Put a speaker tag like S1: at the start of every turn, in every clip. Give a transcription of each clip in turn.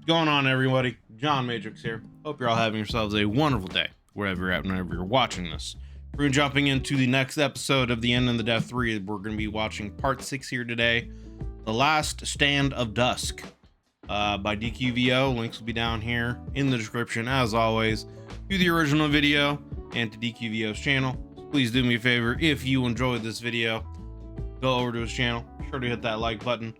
S1: Going on, everybody? John Matrix here. Hope you're all having yourselves a wonderful day wherever you're at, whenever you're watching this. We're jumping into the next episode of The End and the Death 3. We're going to be watching part 6 here today, The Last Stand of Dusk, by DQVO. Links will be down here in the description, as always, to the original video and to DQVO's channel. Please do me a favor, if you enjoyed this video, go over to his channel, be sure to hit that like button.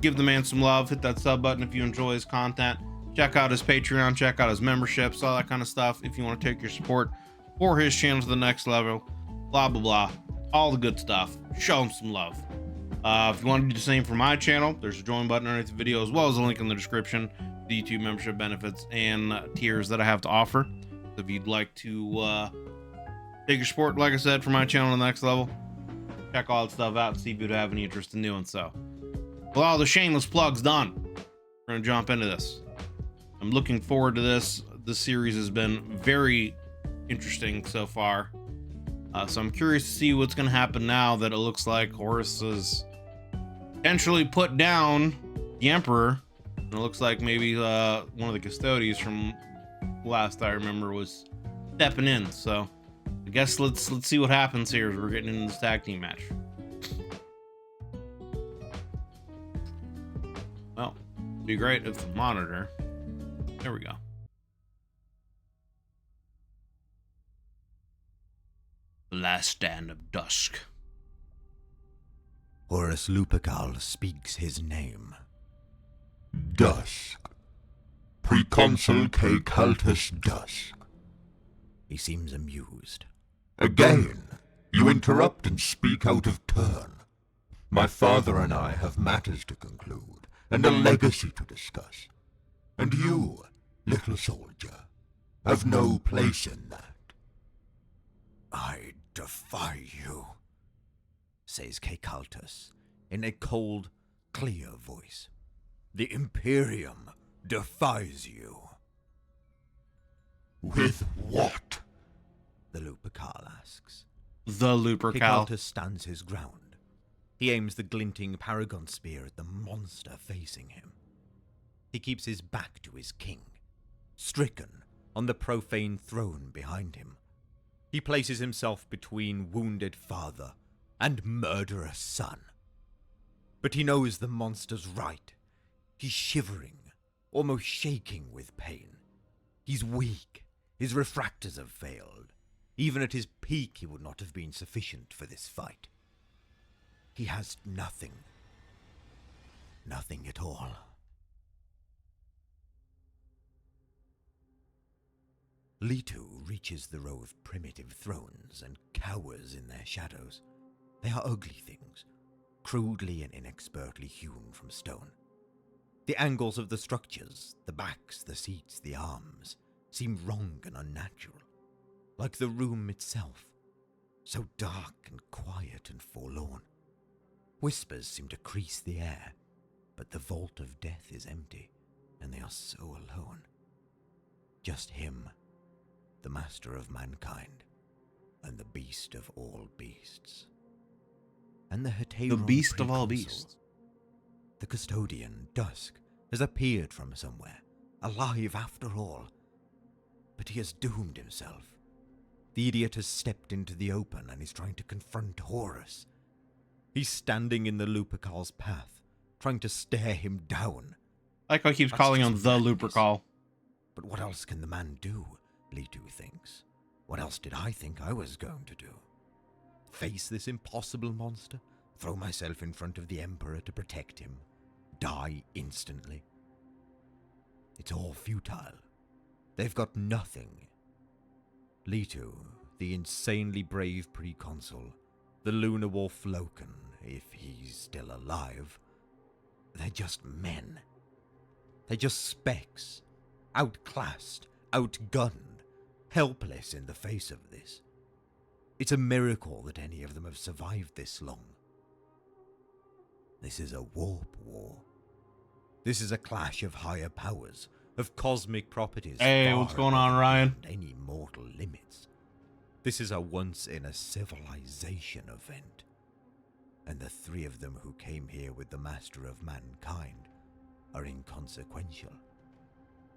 S1: Give the man some love, hit that sub button if you enjoy his content, check out his Patreon, check out his memberships, all that kind of stuff if you want to take your support for his channel to the next level, blah blah blah, all the good stuff. Show him some love. If you want to do the same for my channel, there's a join button underneath the video, as well as a link in the description, the YouTube membership benefits and tiers that I have to offer. So if you'd like to take your support, like I said, for my channel to the next level, check all that stuff out and see if you'd have any interest in doing so. Well, all the shameless plugs done, we're gonna jump into this. I'm looking forward to this. This series has been very interesting so far, so I'm curious to see what's gonna happen now that it looks like Horus has potentially put down the Emperor, and it looks like maybe one of the custodians from last I remember was stepping in. So I guess let's see what happens here as we're getting into this tag team match. Well, it'd be great if the monitor. There we go. The Last Stand of Dusk.
S2: Horus Lupercal speaks his name.
S3: Dusk. Preconsul K. Cultus Dusk.
S2: He seems amused.
S3: Again, you interrupt and speak out of turn. My father and I have matters to conclude, and a legacy to discuss. And you, little soldier, have no place in that.
S2: I defy you, says Cultus in a cold, clear voice. The Imperium defies you.
S3: With what?
S2: The Lupercal asks.
S1: The Lupercal.
S2: Cultus stands his ground. He aims the glinting paragon spear at the monster facing him. He keeps his back to his king, stricken on the profane throne behind him. He places himself between wounded father and murderous son. But he knows the monster's right. He's shivering, almost shaking with pain. He's weak. His refractors have failed. Even at his peak, he would not have been sufficient for this fight. He has nothing. Nothing at all. Leto reaches the row of primitive thrones and cowers in their shadows. They are ugly things, crudely and inexpertly hewn from stone. The angles of the structures, the backs, the seats, the arms, seem wrong and unnatural, like the room itself, so dark and quiet and forlorn. Whispers seem to crease the air, but the vault of death is empty, and they are so alone. Just him, the master of mankind, and the beast of all beasts. And the Heteron
S1: The beast of all
S2: preconsul,
S1: beasts.
S2: the custodian, Dusk, has appeared from somewhere, alive after all. But he has doomed himself. The idiot has stepped into the open and is trying to confront Horus. He's standing in the Lupercal's path, trying to stare him down.
S1: Like how he keeps
S2: That's
S1: calling him
S2: just
S1: the
S2: madness.
S1: Lupercal.
S2: But what else can the man do, Leto thinks. What else did I think I was going to do? Face this impossible monster? Throw myself in front of the Emperor to protect him? Die instantly? It's all futile. They've got nothing. Leto, the insanely brave preconsul, the lunar wolf Loken, if he's still alive, they're just men. They're just specks, outclassed, outgunned, helpless in the face of this. It's a miracle that any of them have survived this long. This is a warp war. This is a clash of higher powers, of cosmic properties.
S1: Hey,
S2: far
S1: what's going on,
S2: above
S1: Ryan?
S2: Any mortal limits. This is a once-in-a-civilization event. And the three of them who came here with the master of mankind are inconsequential,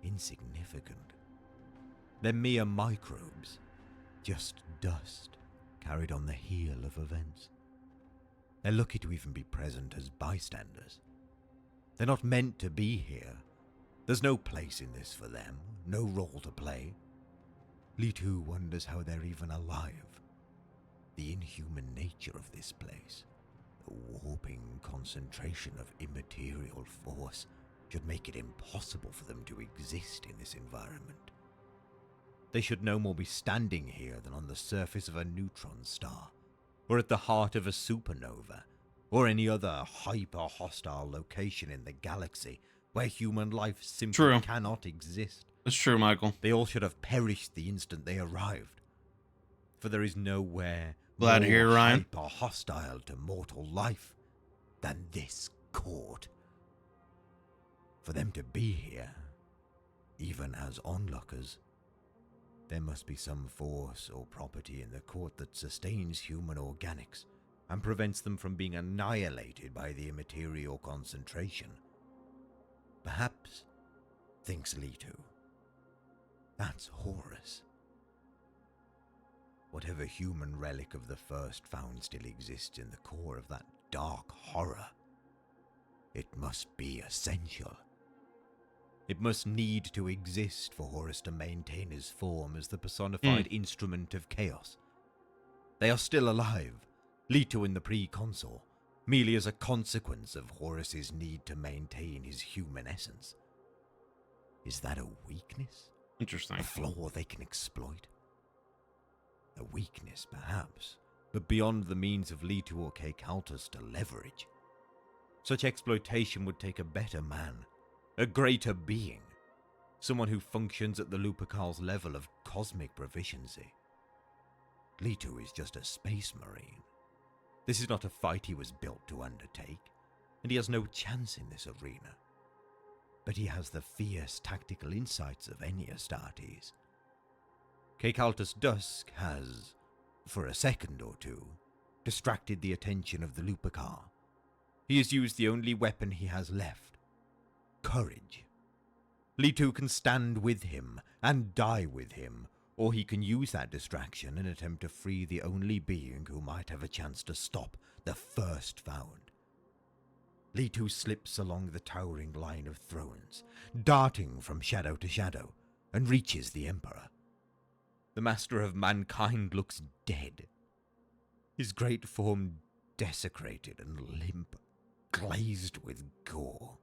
S2: insignificant. They're mere microbes, just dust carried on the heel of events. They're lucky to even be present as bystanders. They're not meant to be here. There's no place in this for them, no role to play. Litu wonders how they're even alive. The inhuman nature of this place, the warping concentration of immaterial force, should make it impossible for them to exist in this environment. They should no more be standing here than on the surface of a neutron star, or at the heart of a supernova, or any other hyper-hostile location in the galaxy where human life simply cannot exist.
S1: It's true, Michael.
S2: They all should have perished the instant they arrived. For there is nowhere
S1: Glad to hear, Ryan.
S2: hyper-hostile to mortal life than this court. For them to be here, even as onlookers, there must be some force or property in the court that sustains human organics and prevents them from being annihilated by the immaterial concentration. Perhaps, thinks Litu, that's Horus. Whatever human relic of the first found still exists in the core of that dark horror, it must be essential. It must need to exist for Horus to maintain his form as the personified instrument of chaos. They are still alive, Litu and the pre-consul, merely as a consequence of Horus's need to maintain his human essence. Is that a weakness?
S1: Interesting.
S2: A flaw they can exploit? A weakness, perhaps, but beyond the means of Litu or Kekaltus to leverage. Such exploitation would take a better man, a greater being, someone who functions at the Lupercal's level of cosmic proficiency. Litu is just a space marine. This is not a fight he was built to undertake, and he has no chance in this arena. But he has the fierce tactical insights of any Astartes. Kekaltus Dusk has, for a second or two, distracted the attention of the Lupercal. He has used the only weapon he has left, courage. Litu can stand with him and die with him, or he can use that distraction and attempt to free the only being who might have a chance to stop the first found. Litu slips along the towering line of thrones, darting from shadow to shadow, and reaches the Emperor. The master of mankind looks dead, his great form desecrated and limp, glazed with gore,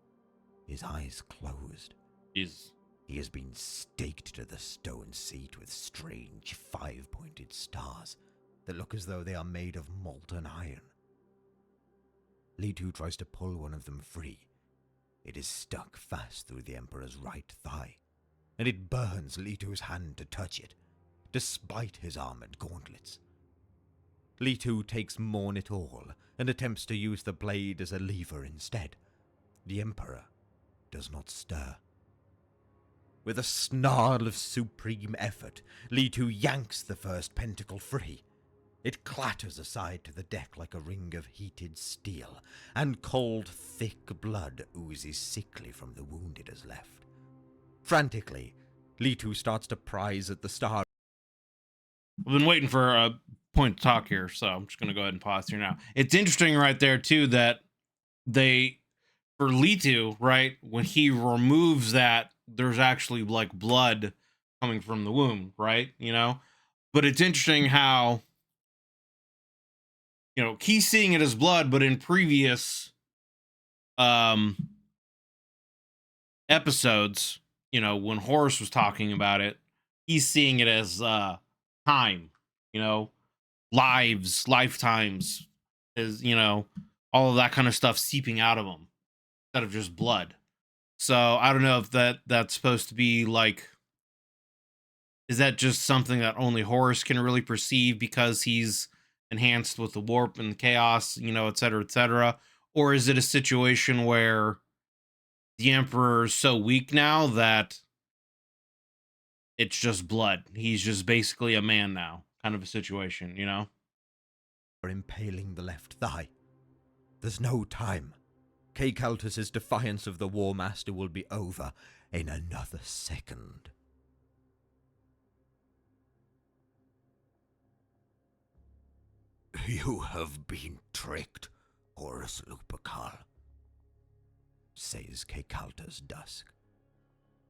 S2: his eyes closed. He has been staked to the stone seat with strange five-pointed stars that look as though they are made of molten iron. Litu tries to pull one of them free. It is stuck fast through the Emperor's right thigh, and it burns Litu's hand to touch it, despite his armored gauntlets. Litu takes Morn it all and attempts to use the blade as a lever instead. The Emperor does not stir. With a snarl of supreme effort, Litu yanks the first pentacle free. It clatters aside to the deck like a ring of heated steel, and cold, thick blood oozes sickly from the wound it has left. Frantically, Litu starts to prise at the star.
S1: I've been waiting for a point to talk here, so I'm just going to go ahead and pause here now. It's interesting right there, too, that for Litu, right, when he removes that, there's actually like blood coming from the wound, right? You know, but it's interesting how, you know, he's seeing it as blood, but in previous episodes, you know, when Horus was talking about it, he's seeing it as time, you know, lives, lifetimes, is, you know, all of that kind of stuff seeping out of him instead of just blood. So I don't know if that's supposed to be like, is that just something that only Horus can really perceive because he's enhanced with the warp and the chaos, you know, et cetera, or is it a situation where the Emperor is so weak now that it's just blood? He's just basically a man now, kind of a situation, you know?
S2: Impaling the left thigh. There's no time. Caltus's defiance of the War Master will be over in another second. You have been tricked, Horus Lupercal, says Caltus Dusk.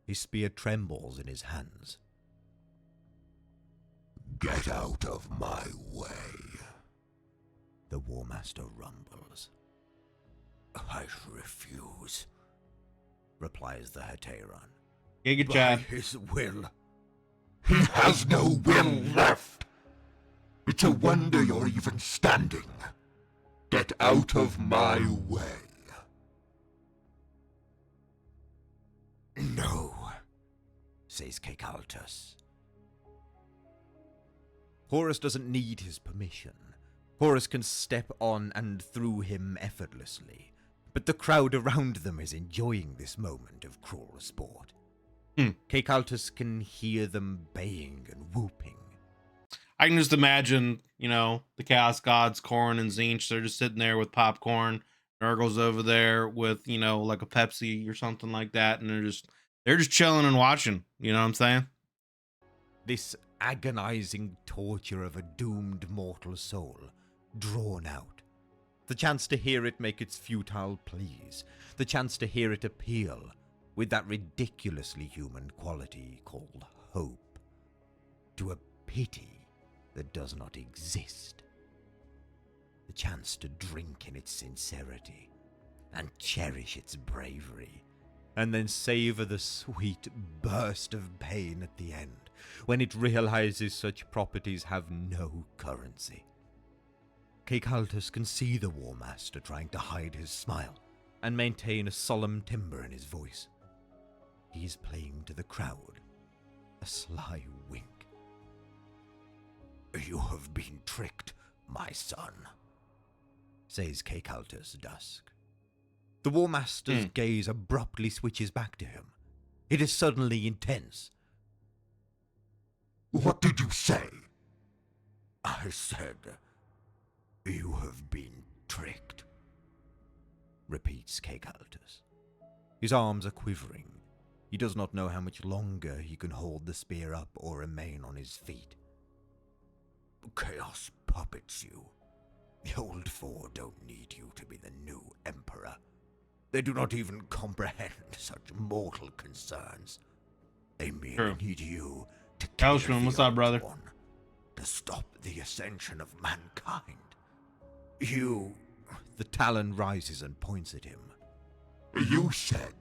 S2: His spear trembles in his hands.
S3: Get out of my way,
S2: the War Master rumbles.
S3: I refuse,
S2: replies the Heteron.
S1: Yeah, good
S3: by
S1: job.
S3: his will. He has no will left. It's a wonder you're even standing. Get out of my way.
S2: No, says Caltus. Horus doesn't need his permission. Horus can step on and through him effortlessly, but the crowd around them is enjoying this moment of cruel sport. Caltus can hear them baying and whooping.
S1: I can just imagine, you know, the Chaos Gods, Korn and Zinch, they're just sitting there with popcorn. Nurgle's over there with, you know, like a Pepsi or something like that, and they're just chilling and watching, you know what I'm saying?
S2: This agonizing torture of a doomed mortal soul, drawn out. The chance to hear it make its futile pleas, the chance to hear it appeal with that ridiculously human quality called hope, to a pity that does not exist. The chance to drink in its sincerity and cherish its bravery, and then savor the sweet burst of pain at the end, when it realizes such properties have no currency. Caltus can see the War Master trying to hide his smile and maintain a solemn timbre in his voice. He is playing to the crowd, a sly wink.
S3: You have been tricked, my son,
S2: says Caltus Dusk. The War Master's gaze abruptly switches back to him. It is suddenly intense.
S3: What did you say? I said, you have been tricked,
S2: repeats Caltus. His arms are quivering. He does not know how much longer he can hold the spear up or remain on his feet.
S3: Chaos puppets you. The old four don't need you to be the new emperor. They do not even comprehend such mortal concerns. They merely need you to kill the
S1: what's up,
S3: Old
S1: brother?
S3: One, to stop the ascension of mankind. You...
S2: The Talon rises and points at him.
S3: You said,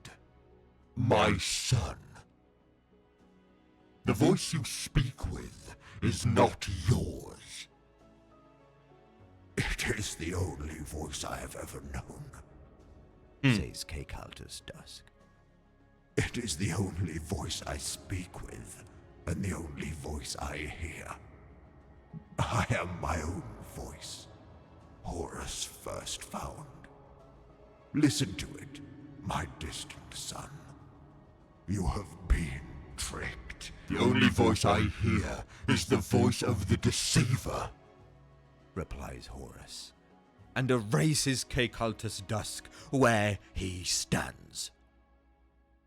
S3: my son. The voice you speak with is not yours. It is the only voice I have ever known,
S2: says Caltus Dusk.
S3: It is the only voice I speak with, and the only voice I hear. I am my own voice, Horus first found. Listen to it, my distant son. You have been tricked. The only voice I hear is the voice of the deceiver,
S2: replies Horus, and erases Caltus Dusk where he stands.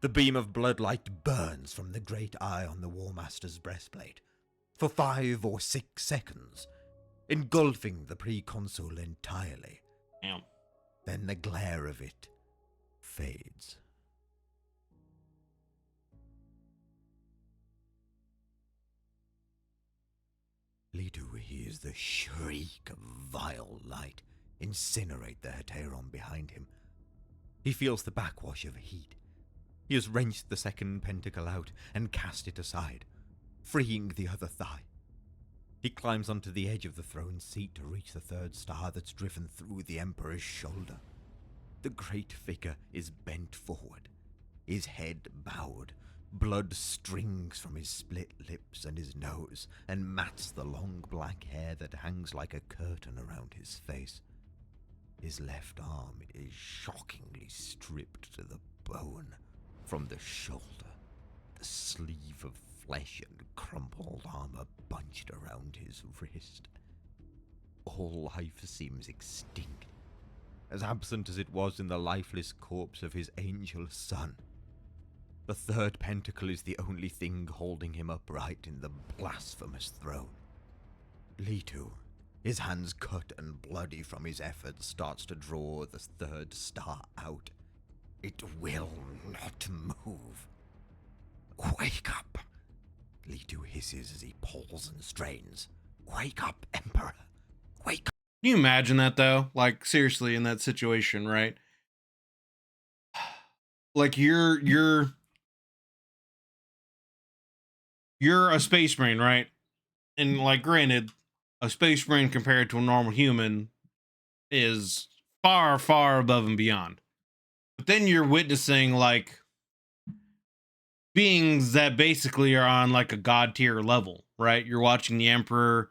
S2: The beam of bloodlight burns from the great eye on the War Master's breastplate for 5 or 6 seconds, engulfing the preconsul entirely.
S1: Damn.
S2: Then the glare of it fades. Lidu hears the shriek of vile light incinerate the Heteron behind him. He feels the backwash of heat. He has wrenched the second pentacle out and cast it aside, freeing the other thigh. He climbs onto the edge of the throne seat to reach the third star that's driven through the Emperor's shoulder. The great figure is bent forward, his head bowed. Blood strings from his split lips and his nose and mats the long black hair that hangs like a curtain around his face. His left arm is shockingly stripped to the bone. From the shoulder, the sleeve of flesh and crumpled armor bunched around his wrist. All life seems extinct. as absent as it was in the lifeless corpse of his angel son. The third pentacle is the only thing holding him upright in the blasphemous throne. Leto, his hands cut and bloody from his efforts, starts to draw the third star out. It will not move. Wake up! Leto hisses as he pulls and strains. Wake up, Emperor! Wake up!
S1: Can you imagine that though? Like seriously, in that situation, right? Like you're a space marine, right? And like, granted, a space marine compared to a normal human is far, far above and beyond. But then you're witnessing like beings that basically are on like a god tier level, right? You're watching the Emperor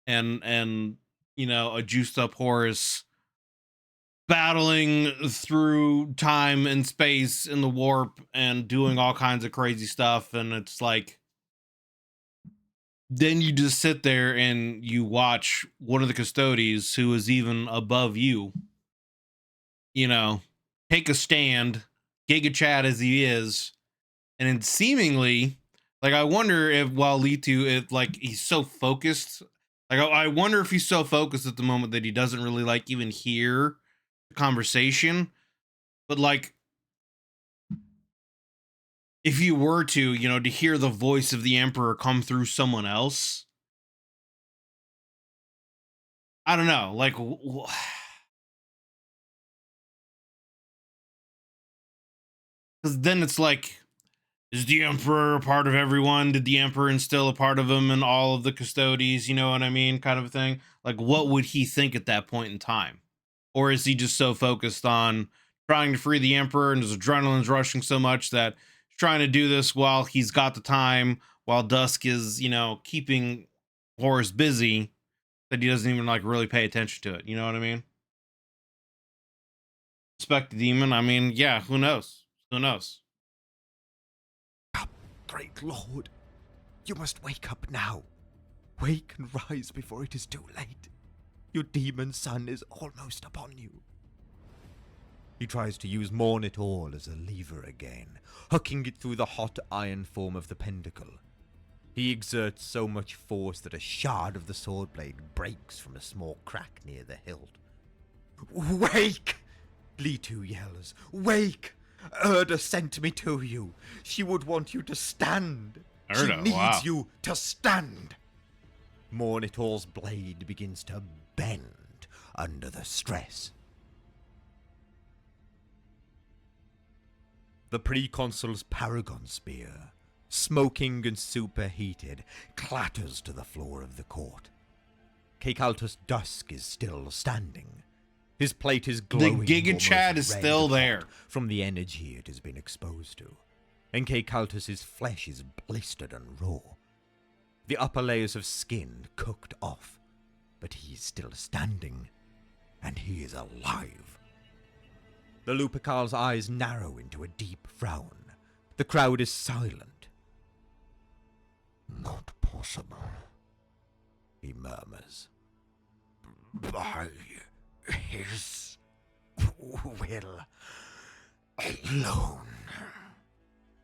S1: and you know, a juiced up Horus battling through time and space in the warp and doing all kinds of crazy stuff, and it's like, then you just sit there and you watch one of the custodies who is even above you, you know, take a stand, Giga Chad as he is, and then seemingly, like, I wonder if while Leto, if like he's so focused, like I wonder if he's so focused at the moment that he doesn't really like even hear the conversation. But like, if you were to, you know, to hear the voice of the Emperor come through someone else, I don't know, like, because then it's like, is the Emperor a part of everyone? Did the Emperor instill a part of him in all of the custodies? You know what I mean? Kind of a thing. Like, what would he think at that point in time? Or is he just so focused on trying to free the Emperor and his adrenaline's rushing so much that he's trying to do this while he's got the time, while Dusk is, you know, keeping Horus busy, that he doesn't even like really pay attention to it? You know what I mean? Respect the demon. I mean, yeah, who knows? Who knows?
S2: Great Lord, you must wake up now. Wake and rise before it is too late. Your demon son is almost upon you. He tries to use Mourn It All as a lever again, hooking it through the hot iron form of the pentacle. He exerts so much force that a shard of the sword blade breaks from a small crack near the hilt. Wake! Leto yells. Wake! Urda sent me to you. She would want you to stand.
S1: Urda,
S2: she needs
S1: wow.
S2: you to stand. Mourn It All's blade begins to bend under the stress. The Preconsul's Paragon Spear, smoking and superheated, clatters to the floor of the court. Caecaltus Dusk is still standing. His plate is glowing.
S1: The Giga Chad is still there
S2: from the energy it has been exposed to, and Caecaltus's flesh is blistered and raw. The upper layers of skin cooked off, but he's still standing, and he is alive. The Lupercal's eyes narrow into a deep frown. The crowd is silent.
S3: Not possible.
S2: He murmurs.
S3: By his will alone.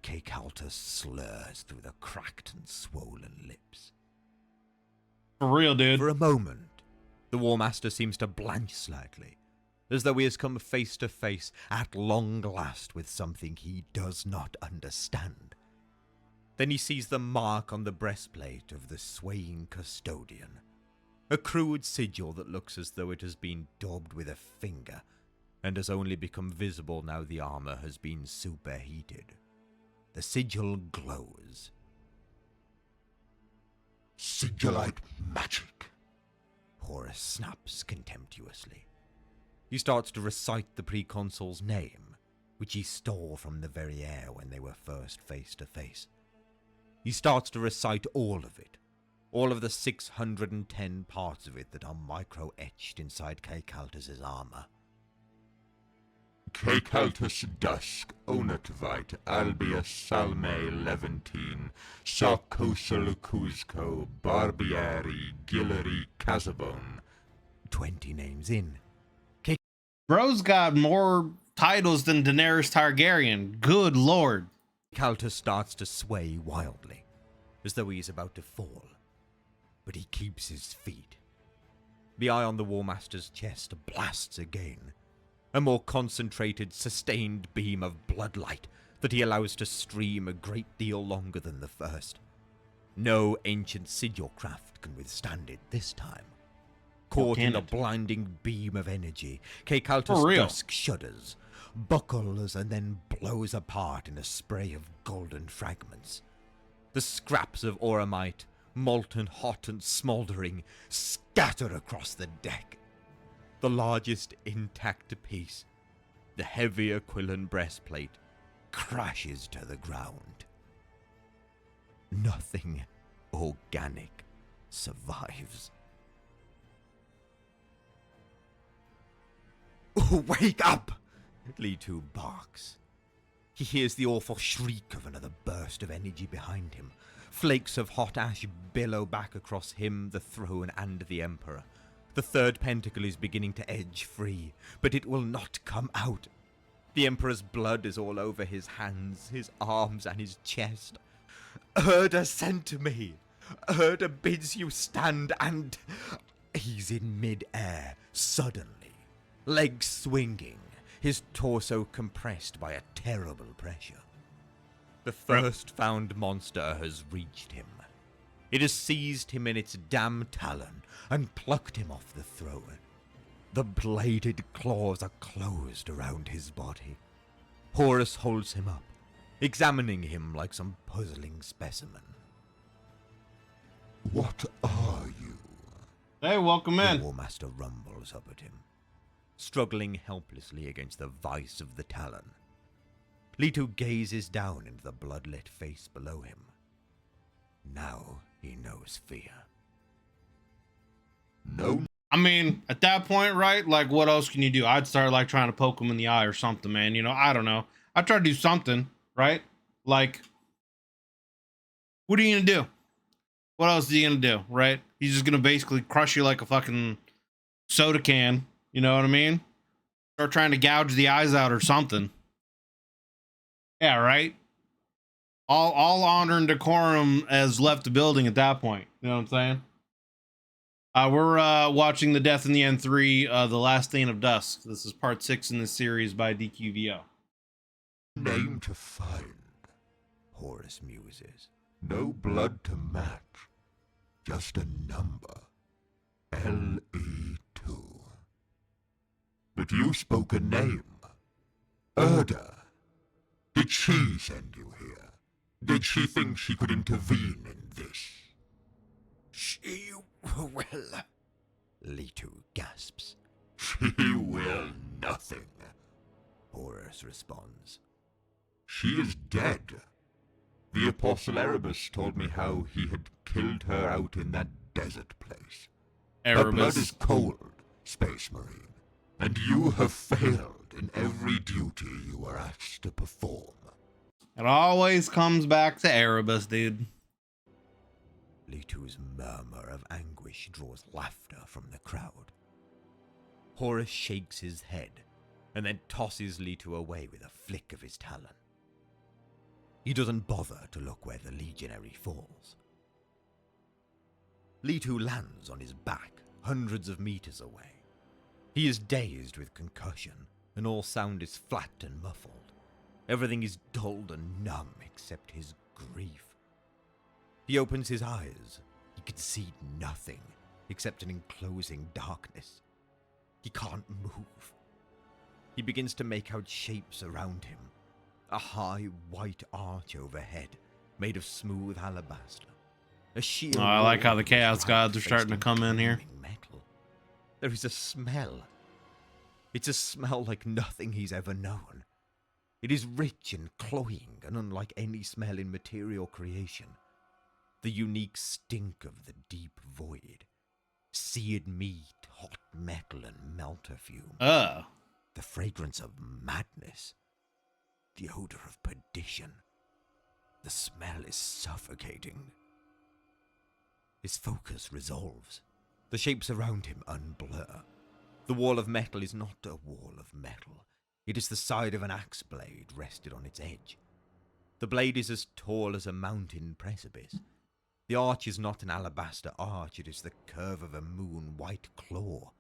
S2: Caecaltus slurs through the cracked and swollen lips.
S1: For real, dude.
S2: For a moment, the War Master seems to blanch slightly, as though he has come face to face at long last with something he does not understand. Then he sees the mark on the breastplate of the swaying custodian. A crude sigil that looks as though it has been daubed with a finger, and has only become visible now the armor has been superheated. The sigil glows.
S3: Sigilite magic.
S2: Horus snaps contemptuously. He starts to recite the Preconsul's name, which he stole from the very air when they were first face to face. He starts to recite all of it. All of the 610 parts of it that are micro-etched inside Caecaltus's armor.
S3: Caecaltus Dusk, Onatvite, Albius Salme Levantine, Sarcosa Cusco, Barbieri, Guillory, Casabon.
S2: 20 names in.
S1: Bro's got more titles than Daenerys Targaryen. Good lord.
S2: Caltus starts to sway wildly, as though he is about to fall. But he keeps his feet. The eye on the War Master's chest blasts again. A more concentrated, sustained beam of bloodlight that he allows to stream a great deal longer than the first. No ancient sigil craft can withstand it this time. Caught in a blinding beam of energy, Caltus Dusk shudders, buckles, and then blows apart in a spray of golden fragments. The scraps of auramite, molten hot and smouldering, scatter across the deck. The largest intact piece, the heavy Aquilon breastplate, crashes to the ground. Nothing organic survives. "Wake up!" Leto barks. He hears the awful shriek of another burst of energy behind him. Flakes of hot ash billow back across him, the throne, and the Emperor. The third pentacle is beginning to edge free, but it will not come out. The Emperor's blood is all over his hands, his arms, and his chest. "Erda sent me. Erda bids you stand and..." He's in mid-air, suddenly, legs swinging, his torso compressed by a terrible pressure. The first found monster has reached him. It has seized him in its damn talon and plucked him off the throne. The bladed claws are closed around his body. Horus holds him up, examining him like some puzzling specimen.
S3: What are you?
S1: Hey, welcome in.
S2: The War Master rumbles up at him, struggling helplessly against the vice of the talon. Leto gazes down into the bloodlit face below him. Now he knows fear.
S3: No.
S1: I mean, at that point, right? Like, what else can you do? I'd start, like, trying to poke him in the eye or something, man. You know, I don't know. I'd try to do something, right? Like, what are you gonna do? What else is he gonna do, right? He's just gonna basically crush you like a fucking soda can. You know what I mean? Start trying to gouge the eyes out or something. Yeah, right? All honor and decorum has left the building at that point. You know what I'm saying? We're watching The Death in the N3, The Last Stain of Dusk. This is part 6 in this series by DQVO.
S3: Name to find.
S2: Horus muses.
S3: No blood to match. Just a number. LE2. But you spoke a name. Erda. Did she send you here? Did she think she could intervene in this?
S2: She will... Leto gasps.
S3: She will nothing.
S2: Horus responds.
S3: She is dead. The Apostle Erebus told me how he had killed her out in that desert place. Her blood is cold, Space Marine, and you have failed in every duty you were asked to perform.
S1: It always comes back to Erebus, dude.
S2: Leto's murmur of anguish draws laughter from the crowd. Horus shakes his head, and then tosses Leto away with a flick of his talon. He doesn't bother to look where the legionary falls. Leto lands on his back, hundreds of meters away. He is dazed with concussion, and all sound is flat and muffled. Everything is dulled and numb except his grief. He opens his eyes. He can see nothing except an enclosing darkness. He can't move. He begins to make out shapes around him. A high white arch overhead, made of smooth alabaster. A shield.
S1: Oh, I like how the Chaos Gods are starting to come in here.
S2: Metal. There is a smell. It's a smell like nothing he's ever known. It is rich and cloying and unlike any smell in material creation. The unique stink of the deep void. Seared meat, hot metal, and melter fume. The fragrance of madness. The odor of perdition. The smell is suffocating. His focus resolves. The shapes around him unblur. The wall of metal is not a wall of metal. It is the side of an axe blade rested on its edge. The blade is as tall as a mountain precipice. The arch is not an alabaster arch, it is the curve of a moon-white claw,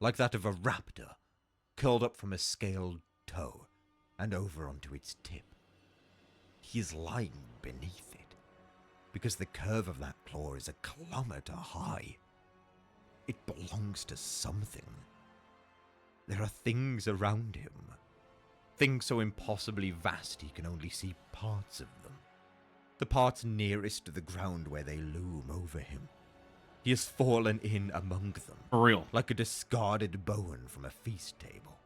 S2: like that of a raptor, curled up from a scaled toe and over onto its tip. He is lying beneath it, because the curve of that claw is a kilometer high. It belongs to something. There are things around him, things so impossibly vast he can only see parts of them, the parts nearest to the ground where they loom over him. He has fallen in among them,
S1: For real.
S2: like a discarded bone from a feast table.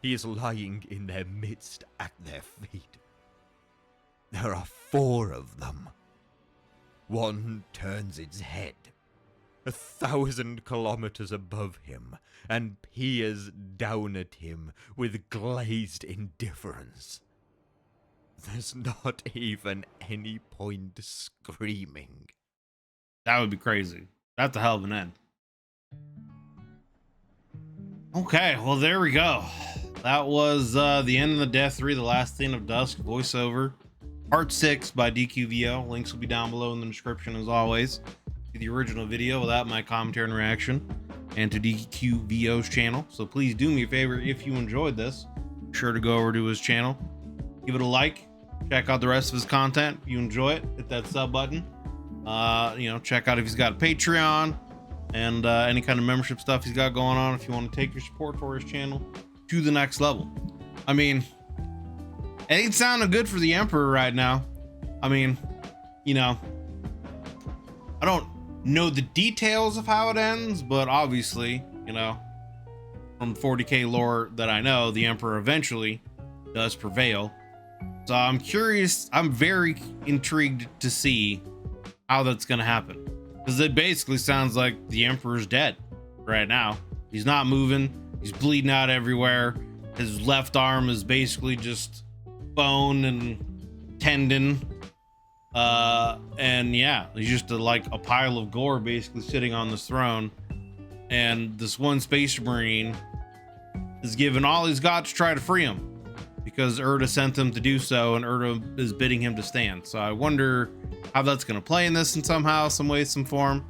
S2: He is lying in their midst at their feet. There are 4 of them. One turns its head 1,000 kilometers above him and peers down at him with glazed indifference. There's not even any point screaming.
S1: That would be crazy. That's a hell of an end. Okay, well, there we go. That was the end of the Death 3, the last scene of Dusk voiceover. Part 6 by DQVO. Links will be down below in the description as always. To the original video without my commentary and reaction, and to DQVO's channel. So please do me a favor, if you enjoyed this, be sure to go over to his channel, give it a like, check out the rest of his content. If you enjoy it, hit that sub button. Check out if he's got a Patreon and any kind of membership stuff he's got going on if you want to take your support for his channel to the next level. I mean, it ain't sounding good for the Emperor right now. I mean, I don't know the details of how it ends, but obviously, from 40k lore that I know, the Emperor eventually does prevail. So I'm curious, I'm very intrigued to see how that's gonna happen, because it basically sounds like the Emperor's dead right now. He's not moving, he's bleeding out everywhere. His left arm is basically just bone and tendon. And yeah, he's just like a pile of gore basically sitting on this throne, and this one space marine is given all he's got to try to free him because Erda sent him to do so, and Erda is bidding him to stand. So I wonder how that's going to play in this in somehow, some way, some form.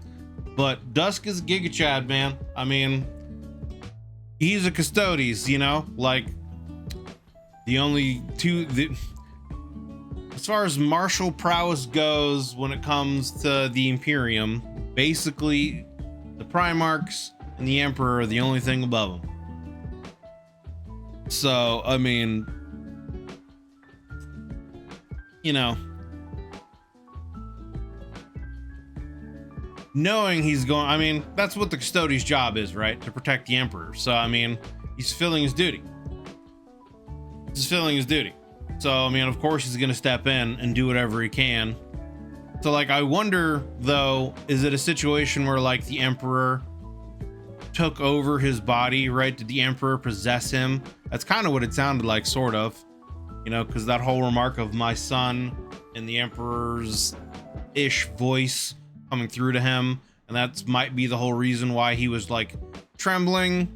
S1: But Dusk is Giga Chad, man. I mean, he's a Custodes, like the only two as far as martial prowess goes when it comes to the Imperium, basically the Primarchs and the Emperor are the only thing above them. So, I mean, knowing he's going, I mean, that's what the Custodes' job is, right? To protect the Emperor. So, I mean, he's fulfilling his duty. So, I mean, of course he's going to step in and do whatever he can. So, like, I wonder, though, is it a situation where, like, the Emperor took over his body, right? Did the Emperor possess him? That's kind of what it sounded like, sort of. Because that whole remark of my son and the Emperor's-ish voice coming through to him. And that might be the whole reason why he was, like, trembling.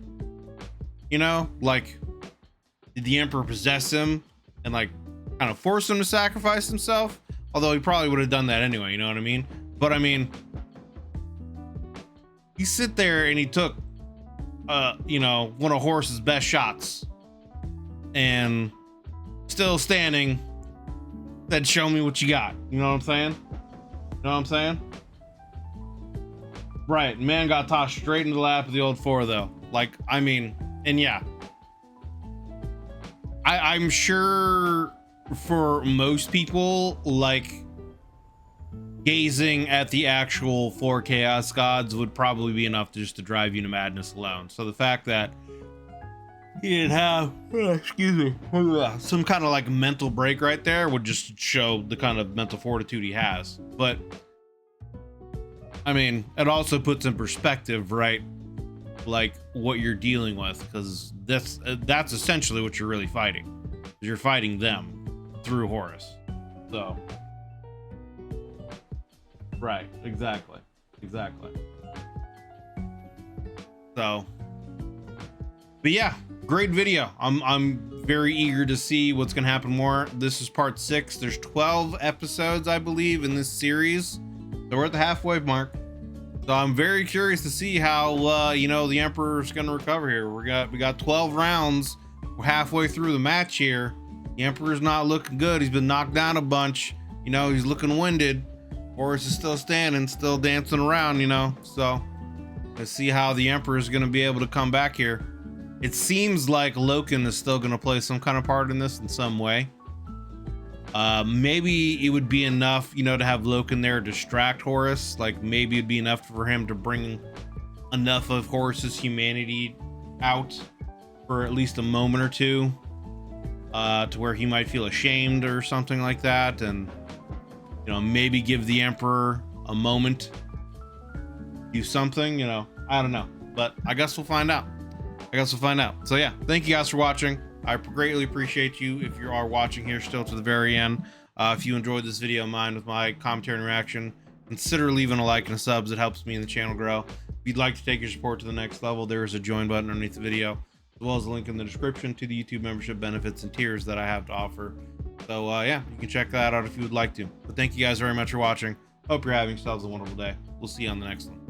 S1: Like, did the Emperor possess him and like kind of force him to sacrifice himself? Although he probably would have done that anyway, you know what I mean? But I mean, he sit there and he took one of Horus's best shots and still standing said, show me what you got. You know what I'm saying? Right, man got tossed straight into the lap of the old 4 though. Like, I mean, and yeah, I'm sure for most people, like, gazing at the actual 4 Chaos Gods would probably be enough just to drive you to madness alone. So the fact that he didn't have, some kind of like mental break right there would just show the kind of mental fortitude he has. But I mean, it also puts in perspective, right? Like what you're dealing with, because that's essentially what you're really fighting. You're fighting them through Horus. So right, exactly. So But yeah, great video. I'm very eager to see what's gonna happen more. This is part 6. There's 12 episodes, I believe, in this series. So we're at the halfway mark. So I'm very curious to see how you know, the Emperor's gonna recover here. We got 12 rounds. We're halfway through the match here. The Emperor's not looking good. He's been knocked down a bunch. You know, he's looking winded. Horus is still standing, still dancing around, you know. So let's see how the Emperor is gonna be able to come back here. It seems like Loken is still gonna play some kind of part in this in some way. Maybe it would be enough, you know, to have Loken there to distract Horus. Like maybe it'd be enough for him to bring enough of Horus's humanity out for at least a moment or two, to where he might feel ashamed or something like that, and you know, maybe give the Emperor a moment, do something, you know. I don't know, but I guess we'll find out. So yeah, thank you guys for watching. I greatly appreciate you if you are watching here still to the very end. If you enjoyed this video of mine with my commentary and reaction, consider leaving a like and a subs. It helps me and the channel grow. If you'd like to take your support to the next level, there is a join button underneath the video, as well as a link in the description to the YouTube membership benefits and tiers that I have to offer. So yeah, you can check that out if you would like to. But thank you guys very much for watching. Hope you're having yourselves a wonderful day. We'll see you on the next one.